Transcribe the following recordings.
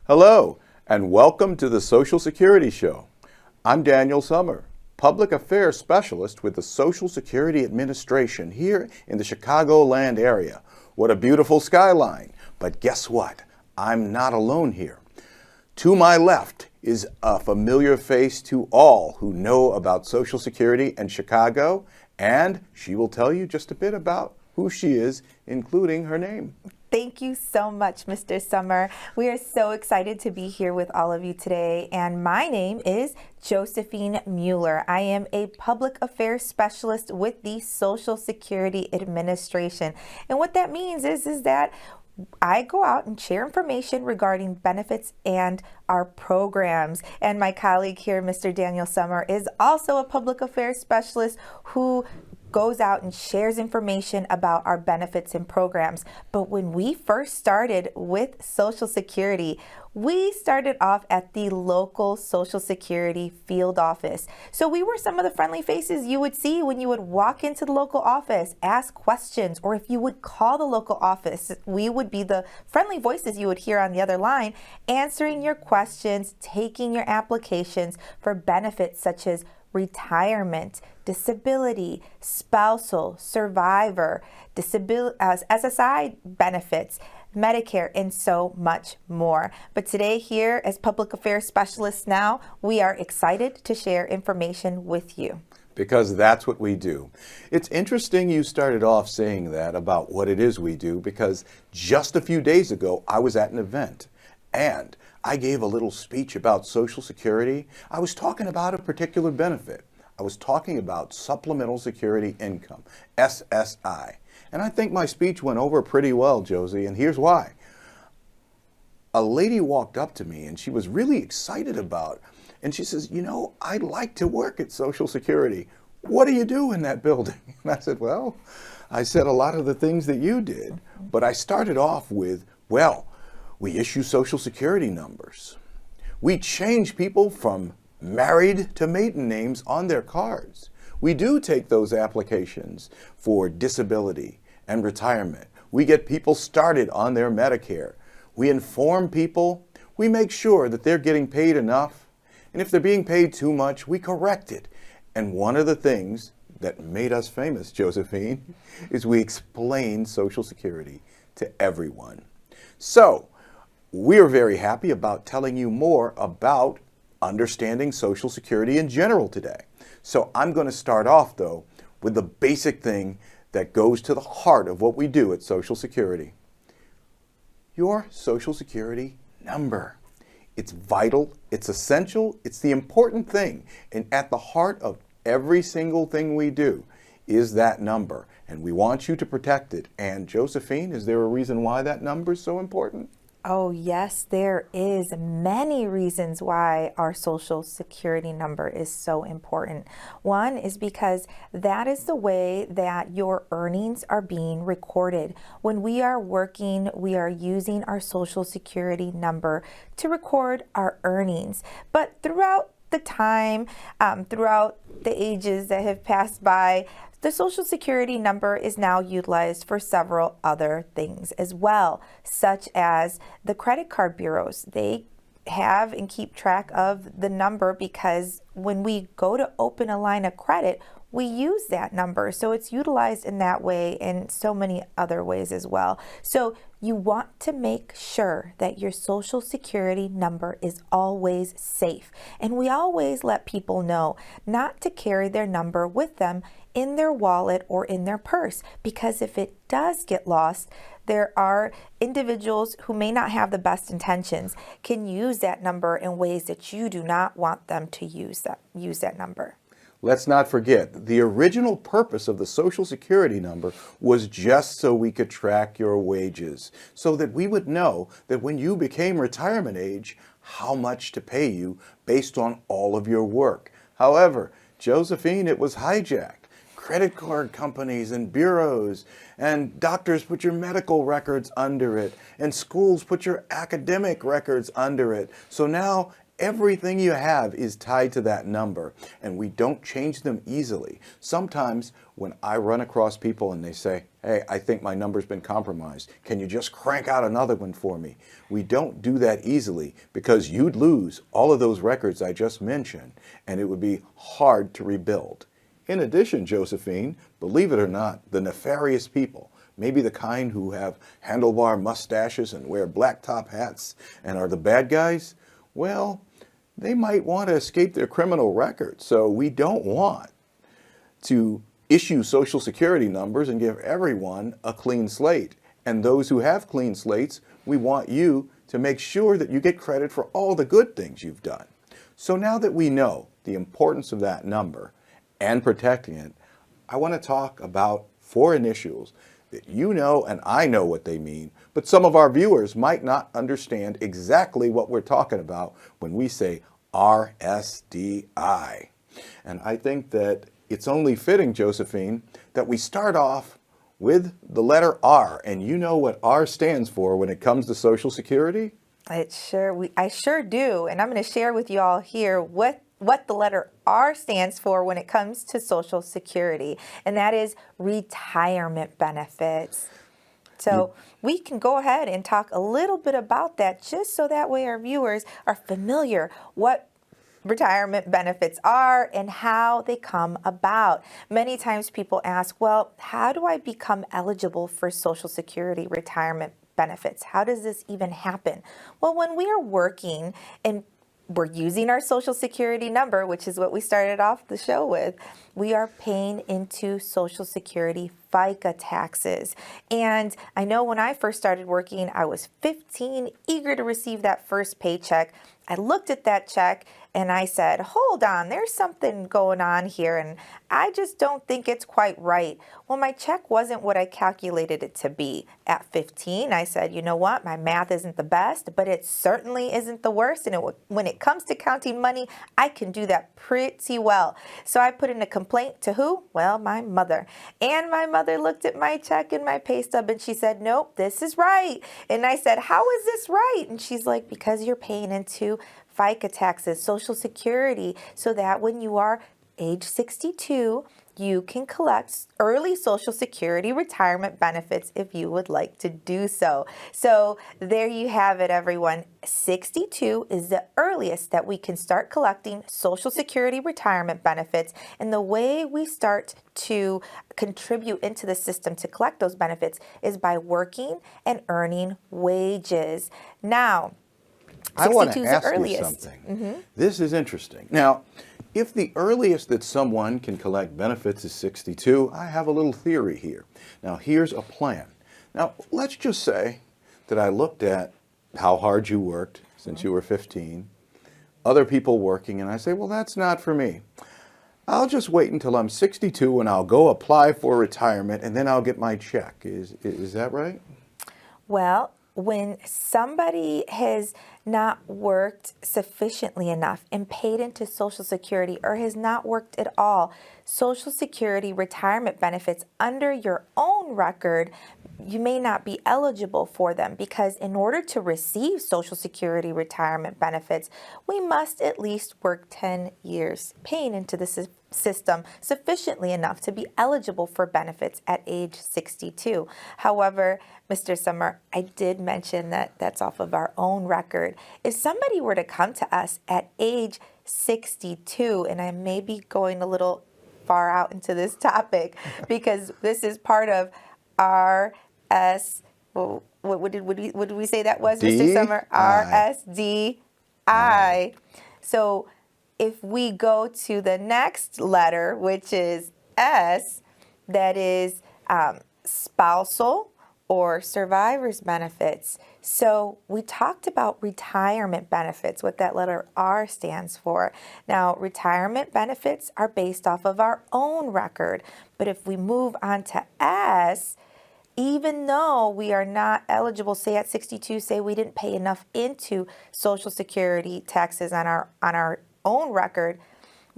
Hello, and welcome to the Social Security Show. I'm Daniel Summer, Public Affairs Specialist with the Social Security Administration here in the Chicagoland area. What a beautiful skyline. But guess what? I'm not alone here. To my left is a familiar face to all who know about Social Security and Chicago, and she will tell you just a bit about who she is, including her name. Thank you so much, Mr. Summer. We are so excited to be here with all of you today. And my name is Josephine Mueller. I am a public affairs specialist with the Social Security Administration. And what that means is that I go out and share information regarding benefits and our programs. And my colleague here, Mr. Daniel Summer, is also a public affairs specialist who goes out and shares information about our benefits and programs. But when we first started with Social Security, we started off at the local Social Security field office. So we were some of the friendly faces you would see when you would walk into the local office, ask questions, or if you would call the local office, we would be the friendly voices you would hear on the other line, answering your questions, taking your applications for benefits such as retirement, disability, spousal, survivor, SSI benefits, Medicare, and so much more. But today here as public affairs specialists now, we are excited to share information with you. Because that's what we do. It's interesting you started off saying that about what it is we do, because just a few days ago I was at an event and I gave a little speech about Social Security. I was talking about a particular benefit. I was talking about Supplemental Security Income, SSI. And I think my speech went over pretty well, Josie, and here's why. A lady walked up to me and she was really excited about it. And she says, you know, I'd like to work at Social Security. What do you do in that building? And I said, well, I said a lot of the things that you did, but I started off with, well, we issue Social Security numbers. We change people from married to maiden names on their cards. We do take those applications for disability and retirement. We get people started on their Medicare. We inform people. We make sure that they're getting paid enough. And if they're being paid too much, we correct it. And one of the things that made us famous, Josephine, is we explain Social Security to everyone. So, we're very happy about telling you more about understanding Social Security in general today. So I'm going to start off, though, with the basic thing that goes to the heart of what we do at Social Security. Your Social Security number. It's vital, it's essential, it's the important thing. And at the heart of every single thing we do is that number. And we want you to protect it. And Josephine, is there a reason why that number is so important? Oh yes, there is many reasons why our Social Security number is so important. One is because that is the way that your earnings are being recorded. When we are working, we are using our Social Security number to record our earnings. But throughout the time, throughout the ages that have passed by, the Social Security number is now utilized for several other things as well, such as the credit card bureaus. They have and keep track of the number because when we go to open a line of credit, we use that number. So it's utilized in that way and so many other ways as well. So you want to make sure that your Social Security number is always safe. And we always let people know not to carry their number with them in their wallet or in their purse, because if it does get lost, there are individuals who may not have the best intentions can use that number in ways that you do not want them to use that number. Let's not forget, the original purpose of the Social Security number was just so we could track your wages, so that we would know that when you became retirement age, how much to pay you based on all of your work. However, Josephine, it was hijacked. Credit card companies and bureaus and doctors put your medical records under it, and schools put your academic records under it. So now Everything you have is tied to that number, and we don't change them easily. Sometimes when I run across people and they say, hey, I think my number's been compromised, can you just crank out another one for me? We don't do that easily because you'd lose all of those records I just mentioned, and it would be hard to rebuild. In addition, Josephine, believe it or not, the nefarious people, maybe the kind who have handlebar mustaches and wear black top hats and are the bad guys, well, they might want to escape their criminal record. So we don't want to issue Social Security numbers and give everyone a clean slate. And those who have clean slates, we want you to make sure that you get credit for all the good things you've done. So now that we know the importance of that number and protecting it, I want to talk about 4 initials that you know and I know what they mean, but some of our viewers might not understand exactly what we're talking about when we say RSDI. And I think that it's only fitting, Josephine, that we start off with the letter R. And you know what R stands for when it comes to Social Security? I sure do. And I'm going to share with you all here what the letter R stands for when it comes to Social Security, and that is retirement benefits. So we can go ahead and talk a little bit about that just so that way our viewers are familiar what retirement benefits are and how they come about. Many times people ask, well, how do I become eligible for Social Security retirement benefits? How does this even happen? Well, when we are working and we're using our Social Security number, which is what we started off the show with, we are paying into Social Security FICA taxes. And I know when I first started working, I was 15, eager to receive that first paycheck. I looked at that check and I said, hold on, there's something going on here and I just don't think it's quite right. Well, my check wasn't what I calculated it to be. At 15, I said, you know what, my math isn't the best, but it certainly isn't the worst. And when it comes to counting money, I can do that pretty well. So I put in a complaint to who? Well, my mother. And my mother looked at my check and my pay stub and she said, nope, this is right. And I said, how is this right? And she's like, because you're paying into FICA taxes, Social Security, so that when you are age 62, you can collect early Social Security retirement benefits if you would like to do so. So there you have it, everyone. 62 is the earliest that we can start collecting Social Security retirement benefits. And the way we start to contribute into the system to collect those benefits is by working and earning wages. Now, I want to 62 is the ask you earliest. something. This is interesting. Now, if the earliest that someone can collect benefits is 62, I have a little theory here. Now, here's a plan. Now, let's just say that I looked at how hard you worked since you were 15, other people working, and I say, well, that's not for me. I'll just wait until I'm 62 and I'll go apply for retirement and then I'll get my check. Is that right? Well, when somebody has not worked sufficiently enough and paid into Social Security or has not worked at all, Social Security retirement benefits under your own record, you may not be eligible for them because in order to receive Social Security retirement benefits, we must at least work 10 years paying into the system sufficiently enough to be eligible for benefits at age 62. However, Mr. Summer, I did mention that that's off of our own record. If somebody were to come to us at age 62, and I may be going a little far out into this topic because this is part of well, what did we say that was, Mr. Summer? RSDI. So if we go to the next letter, which is S, that is spousal or survivor's benefits. So we talked about retirement benefits, what that letter R stands for. Now, retirement benefits are based off of our own record. But if we move on to S, even though we are not eligible, say at 62, say we didn't pay enough into Social Security taxes on our own record,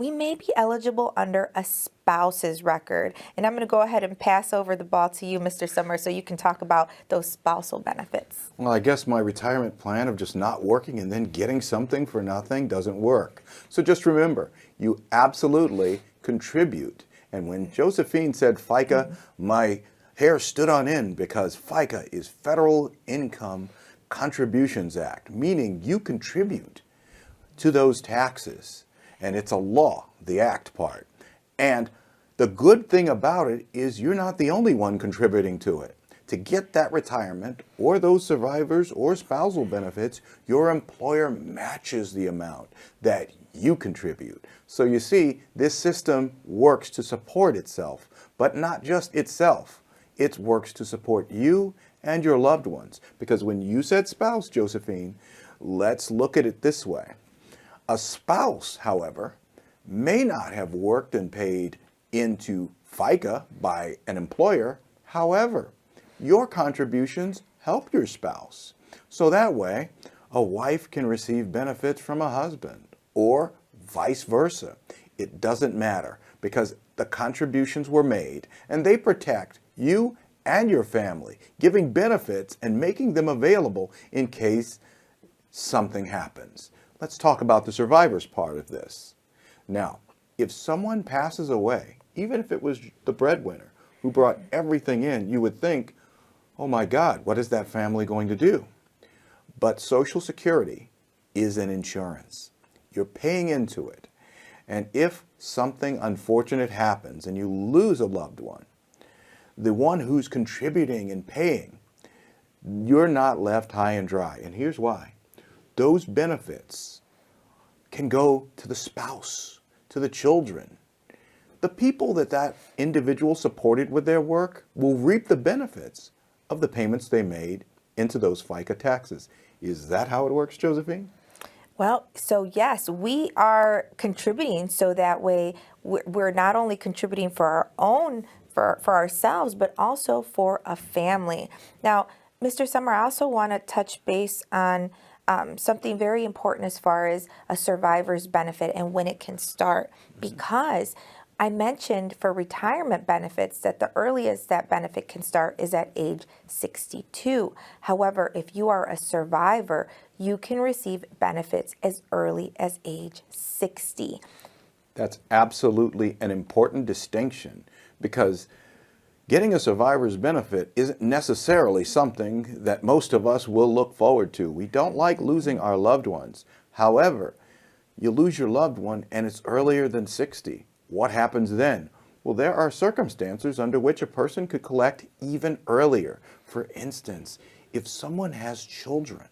we may be eligible under a spouse's record. And I'm going to go ahead and pass over the ball to you, Mr. Summer, so you can talk about those spousal benefits. Well, I guess my retirement plan of just not working and then getting something for nothing doesn't work. So just remember, you absolutely contribute. And when Josephine said FICA, my hair stood on end because FICA is Federal Income Contributions Act, meaning you contribute to those taxes. And it's a law, the act part. And the good thing about it is you're not the only one contributing to it. To get that retirement or those survivors or spousal benefits, your employer matches the amount that you contribute. So you see, this system works to support itself, but not just itself. It works to support you and your loved ones. Because when you said spouse, Josephine, let's look at it this way. A spouse, however, may not have worked and paid into FICA by an employer. However, your contributions help your spouse. So that way, a wife can receive benefits from a husband or vice versa. It doesn't matter because the contributions were made and they protect you and your family, giving benefits and making them available in case something happens. Let's talk about the survivors part of this. Now, if someone passes away, even if it was the breadwinner who brought everything in, you would think, oh my God, what is that family going to do? But Social Security is an insurance. You're paying into it. And if something unfortunate happens and you lose a loved one, the one who's contributing and paying, you're not left high and dry. And here's why. Those benefits can go to the spouse, to the children. The people that individual supported with their work will reap the benefits of the payments they made into those FICA taxes. Is that how it works, Josephine? Well, so yes, we are contributing so that way we're not only contributing for our own, for ourselves, but also for a family. Now, Mr. Summer, I also want to touch base on something very important as far as a survivor's benefit and when it can start, because I mentioned for retirement benefits that the earliest that benefit can start is at age 62. However, if you are a survivor, you can receive benefits as early as age 60. That's absolutely an important distinction because getting a survivor's benefit isn't necessarily something that most of us will look forward to. We don't like losing our loved ones. However, you lose your loved one and it's earlier than 60. What happens then? Well, there are circumstances under which a person could collect even earlier. For instance, if someone has children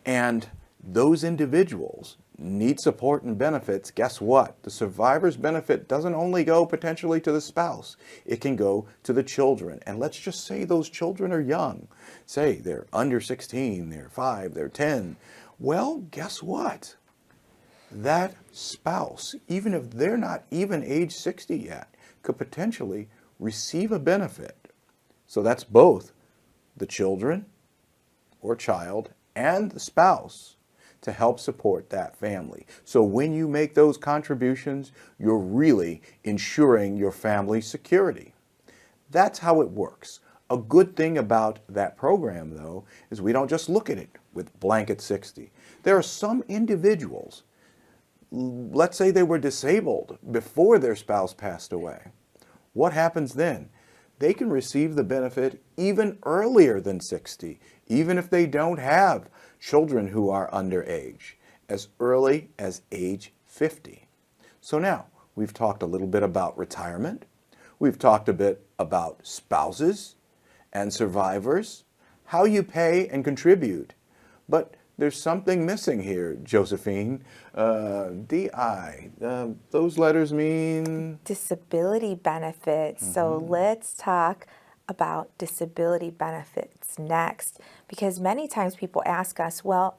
and those individuals need support and benefits, guess what? The survivor's benefit doesn't only go potentially to the spouse, it can go to the children. And let's just say those children are young. Say they're under 16, they're 5, they're 10. Well, guess what? That spouse, even if they're not even age 60 yet, could potentially receive a benefit. So that's both the children or child and the spouse to help support that family. So when you make those contributions, you're really ensuring your family's security. That's how it works. A good thing about that program, though, is we don't just look at it with blanket 60. There are some individuals, let's say they were disabled before their spouse passed away. What happens then? They can receive the benefit even earlier than 60, even if they don't have children who are underage, as early as age 50. So now, we've talked a little bit about retirement. We've talked a bit about spouses and survivors, how you pay and contribute. But there's something missing here, Josephine. DI, those letters mean? Disability benefits. So let's talk about disability benefits next, because many times people ask us, well,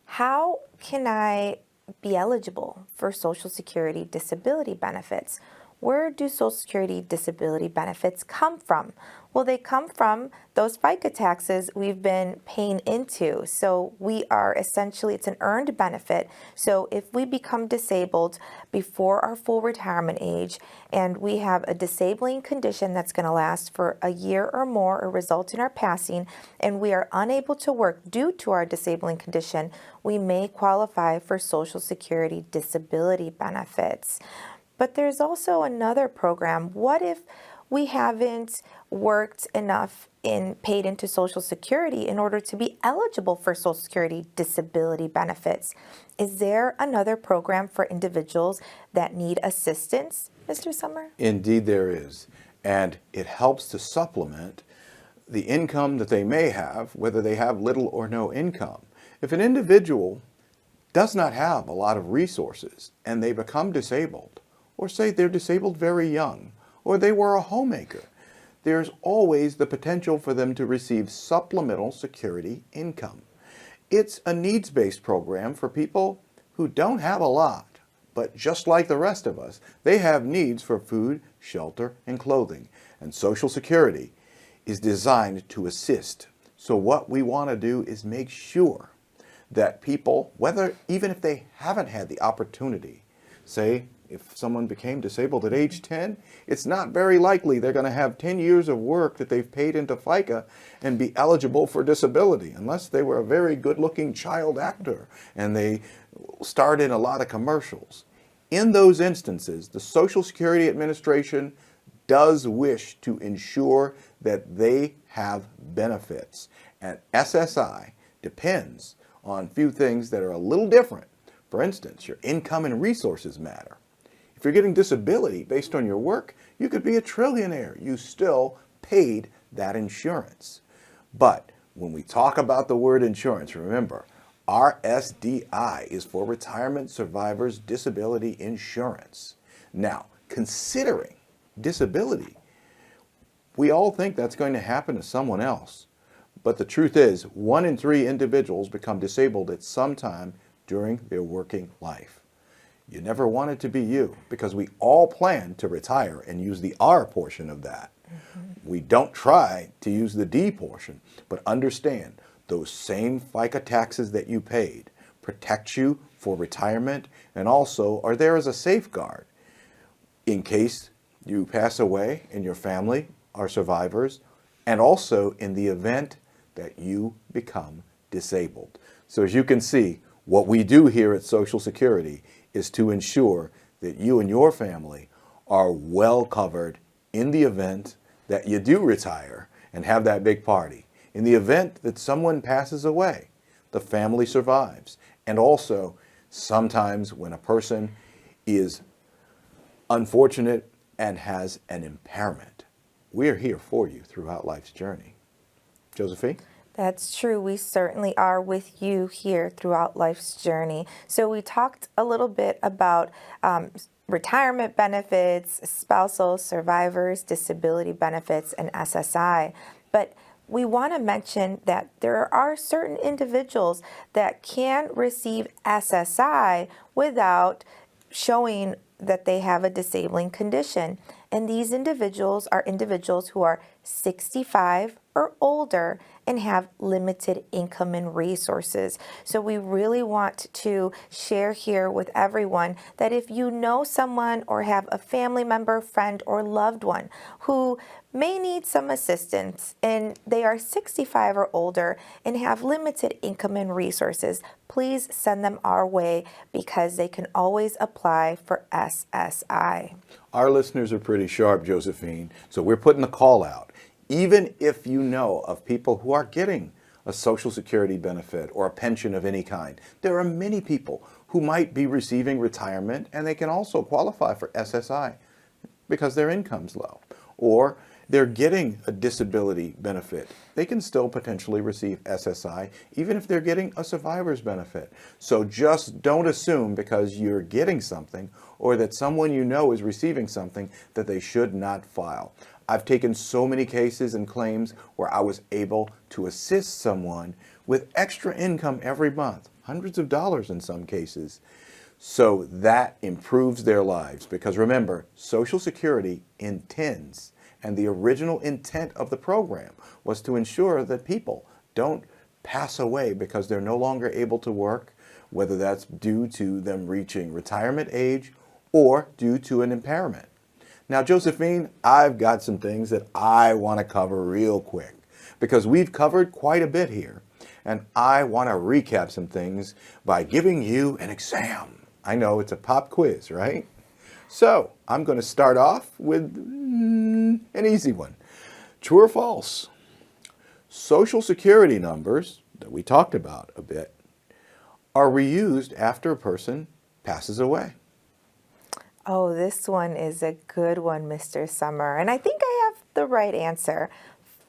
how can I be eligible for Social Security disability benefits? where do Social Security disability benefits come from? Well, they come from those FICA taxes we've been paying into. So we are essentially, it's an earned benefit. So if we become disabled before our full retirement age and we have a disabling condition that's going to last for a year or more or result in our passing, and we are unable to work due to our disabling condition, we may qualify for Social Security disability benefits. But there's also another program. What if we haven't worked enough and paid into Social Security in order to be eligible for Social Security disability benefits? Is there another program for individuals that need assistance, Mr. Summer? Indeed, there is. And it helps to supplement the income that they may have, whether they have little or no income. If an individual does not have a lot of resources and they become disabled, or say they're disabled very young, or they were a homemaker, there's always the potential for them to receive supplemental security income. It's a needs-based program for people who don't have a lot, but just like the rest of us, they have needs for food, shelter, and clothing. And Social Security is designed to assist. So what we want to do is make sure that people, even if they haven't had the opportunity, say, if someone became disabled at age 10, it's not very likely they're going to have 10 years of work that they've paid into FICA and be eligible for disability, unless they were a very good-looking child actor and they starred in a lot of commercials. In those instances, the Social Security Administration does wish to ensure that they have benefits. And SSI depends on a few things that are a little different. For instance, your income and resources matter. If you're getting disability based on your work, you could be a trillionaire. You still paid that insurance. But when we talk about the word insurance, remember, RSDI is for Retirement Survivors Disability Insurance. Now, considering disability, we all think that's going to happen to someone else. But the truth is, 1 in 3 individuals become disabled at some time during their working life. You never want it to be you, because we all plan to retire and use the R portion of that. We don't try to use the D portion, but understand those same FICA taxes that you paid protect you for retirement and also are there as a safeguard in case you pass away and your family are survivors, and also in the event that you become disabled. So as you can see, what we do here at Social Security is to ensure that you and your family are well covered in the event that you do retire and have that big party. In the event that someone passes away, the family survives. And also, sometimes when a person is unfortunate and has an impairment, we're here for you throughout life's journey. Josephine? That's true. We certainly are with you here throughout life's journey. So we talked a little bit about retirement benefits, spousal, survivors, disability benefits, and SSI. But we want to mention that there are certain individuals that can receive SSI without showing that they have a disabling condition. And these individuals are individuals who are 65 or older and have limited income and resources. So we really want to share here with everyone that if you know someone or have a family member, friend, or loved one who may need some assistance and they are 65 or older and have limited income and resources, please send them our way because they can always apply for SSI. Our listeners are pretty sharp, Josephine, so we're putting the call out. Even if you know of people who are getting a Social Security benefit or a pension of any kind, there are many people who might be receiving retirement and they can also qualify for SSI because their income's low. Or they're getting a disability benefit. They can still potentially receive SSI even if they're getting a survivor's benefit. So just don't assume because you're getting something or that someone you know is receiving something that they should not file. I've taken so many cases and claims where I was able to assist someone with extra income every month, hundreds of dollars in some cases, So that improves their lives because remember, Social Security intends, and the original intent of the program was to ensure that people don't pass away because they're no longer able to work, whether that's due to them reaching retirement age or due to an impairment. Now, Josephine, I've got some things that I want to cover real quick because we've covered quite a bit here. And I want to recap some things by giving you an exam. I know it's a pop quiz, right? So I'm going to start off with an easy one. True or false? Social Security numbers that we talked about a bit are reused after a person passes away. Oh, this one is a good one, Mr. Summer. And I think I have the right answer.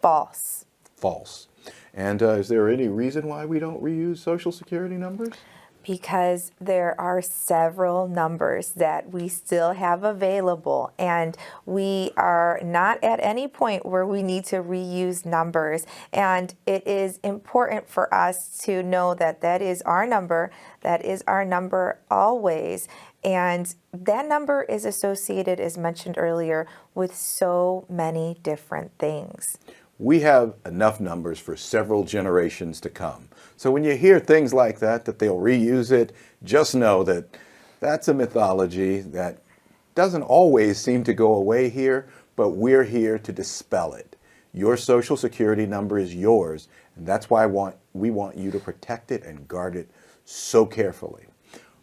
False. False. And is there any reason why we don't reuse Social Security numbers? Because there are several numbers that we still have available, and we are not at any point where we need to reuse numbers. And it is important for us to know that that is our number always. And that number is associated, as mentioned earlier, with so many different things. We have enough numbers for several generations to come. So when you hear things like that they'll reuse it, just know that that's a mythology that doesn't always seem to go away here, but we're here to dispel it. Your Social Security number is yours, and that's why we want you to protect it and guard it so carefully.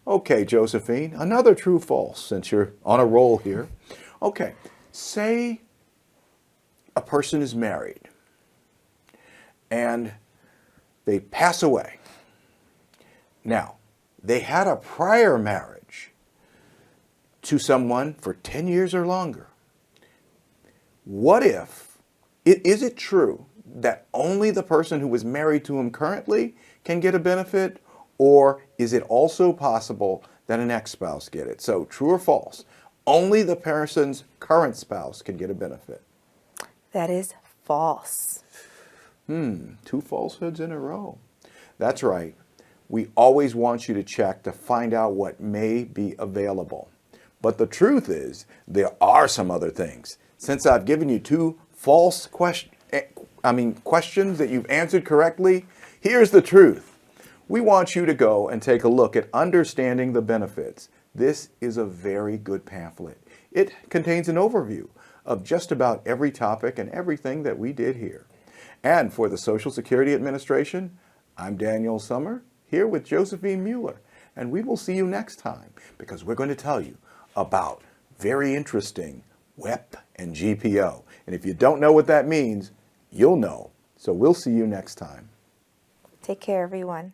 Okay, Josephine, another true-false since you're on a roll here. Okay, say a person is married and they pass away. Now, they had a prior marriage to someone for 10 years or longer. What if, is it true that only the person who was married to him currently can get a benefit, or is it also possible that an ex-spouse get it? So true or false? Only the person's current spouse can get a benefit. That is false. Two falsehoods in a row. That's right. We always want you to check to find out what may be available. But the truth is, there are some other things. Since I've given you two false questions that you've answered correctly, here's the truth. We want you to go and take a look at Understanding the Benefits. This is a very good pamphlet. It contains an overview of just about every topic and everything that we did here. And for the Social Security Administration, I'm Daniel Summer, here with Josephine Mueller. And we will see you next time because we're going to tell you about very interesting WEP and GPO. And if you don't know what that means, you'll know. So we'll see you next time. Take care, everyone.